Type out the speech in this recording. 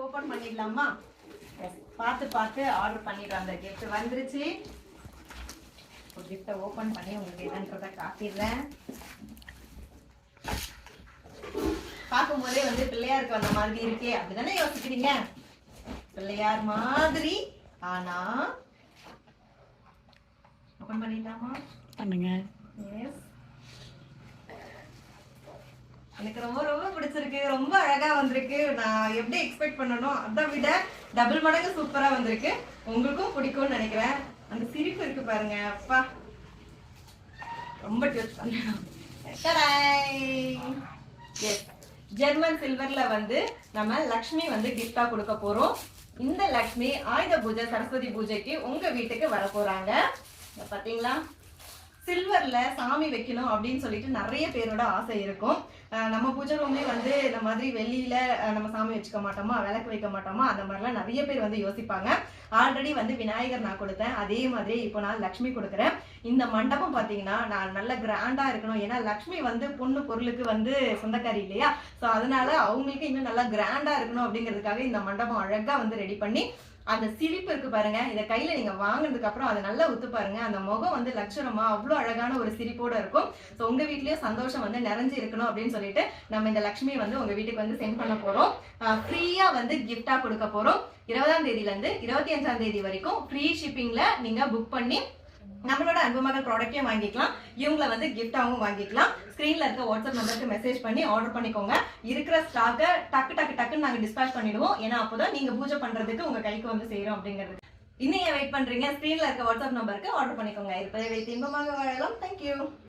Open பண்ணிடலாமா? பார்த்து பார்த்து ஆர்டர் பண்ணிடுறோம். அந்த கிஃப்ட் வந்துருச்சு. ஒரு கிஃப்டை ஓபன் பண்ணி உங்களுக்கு என்னன்றதை காட்டிடுறேன். பார்க்கும் போதே வந்து பிள்ளையாருக்கு வந்த மாதிரி இருக்கே அப்படிதானே யோசிக்கிறீங்க? பிள்ளையார் மாதிரி. ஆனா ஓபன் பண்ணிடலாமா? பண்ணுங்க. எஸ், எனக்கு ரொம்ப ரொம்ப பிடிச்சிருக்கு. ரொம்ப அழகா வந்திருக்கு. நான் எப்படி எக்ஸ்பெக்ட் பண்ணணும் அதை விட டபுள் மடங்கு சூப்பரா வந்திருக்கு. உங்களுக்கும் பிடிக்கும்னு நினைக்கிறேன். அந்த சிரிப்பு இருக்கு பாருங்க, அப்பா ரொம்ப டேஸ்ட் பண்ணலாம். ஜெர்மன் சில்வர்ல வந்து நம்ம லக்ஷ்மி வந்து கிஃப்டா கொடுக்க போறோம். இந்த லக்ஷ்மி ஆயுத பூஜை சரஸ்வதி பூஜைக்கு உங்க வீட்டுக்கு வர போறாங்க. பாத்தீங்களா, சில்வர்ல சாமி வைக்கணும் அப்படின்னு சொல்லிட்டு நிறைய பேரோட ஆசை இருக்கும். நம்ம பூஜை ரூம்லயே வந்து இந்த மாதிரி வெள்ளியில நம்ம சாமி வச்சுக்க மாட்டோமா, விளக்கு வைக்க மாட்டோமா, அந்த மாதிரிலாம் நிறைய பேர் வந்து யோசிப்பாங்க. ஆல்ரெடி வந்து விநாயகர் நான் கொடுத்தேன், அதே மாதிரி இப்போ நான் லக்ஷ்மி கொடுக்குறேன். இந்த மண்டபம் பாத்தீங்கன்னா நான் நல்ல கிராண்டா இருக்கணும். ஏன்னா லக்ஷ்மி வந்து பொண்ணு பொருளுக்கு வந்து சொந்தக்காரி இல்லையா, ஸோ அதனால அவங்களுக்கு இன்னும் நல்லா கிராண்டா இருக்கணும் அப்படிங்கிறதுக்காக இந்த மண்டபம் அழகா வந்து ரெடி பண்ணி, அந்த சிரிப்பு இருக்கு பாருங்க, இதை கையில நீங்க வாங்கினதுக்கு அப்புறம் அதை நல்லா உத்து பாருங்க. அந்த முகம் வந்து லட்சணமா அவ்வளவு அழகான ஒரு சிரிப்போட இருக்கும். ஸோ உங்க வீட்லயும் சந்தோஷம் வந்து நிறைஞ்சு இருக்கணும் அப்படின்னு சொல்லிட்டு நம்ம இந்த லக்ஷ்மி வந்து உங்க வீட்டுக்கு வந்து சென்ட் பண்ண போறோம். ஃப்ரீயா வந்து கிஃப்டா கொடுக்க போறோம். 20ஆம் தேதியில இருந்து 25ஆம் தேதி வரைக்கும் ஃப்ரீ ஷிப்பிங்ல நீங்க புக் பண்ணி நம்மளோட அன்பு மகள் ப்ராடக்டையும் வாங்கிக்கலாம், இவங்களை வந்து கிஃப்டாகவும் வாங்கிக்கலாம். ஸ்க்ரீன்ல இருக்க வாட்ஸ்அப் நம்பருக்கு மெசேஜ் பண்ணி ஆர்டர் பண்ணிக்கோங்க. இருக்கிற ஸ்டாக்கை டக்குன்னு நாங்கள் டிஸ்பேச் பண்ணிடுவோம். ஏன்னா அப்போதான் நீங்க பூஜை பண்றதுக்கு உங்க கைக்கு வந்து செய்யறோம் அப்படிங்கிறது. இன்னும் வெயிட் பண்றீங்க? ஸ்க்ரீன்ல இருக்க வாட்ஸ்அப் நம்பருக்கு ஆர்டர் பண்ணிக்கோங்க. இருப்பதை வைத்து இன்பமாக வாழலாம். தேங்க்யூ.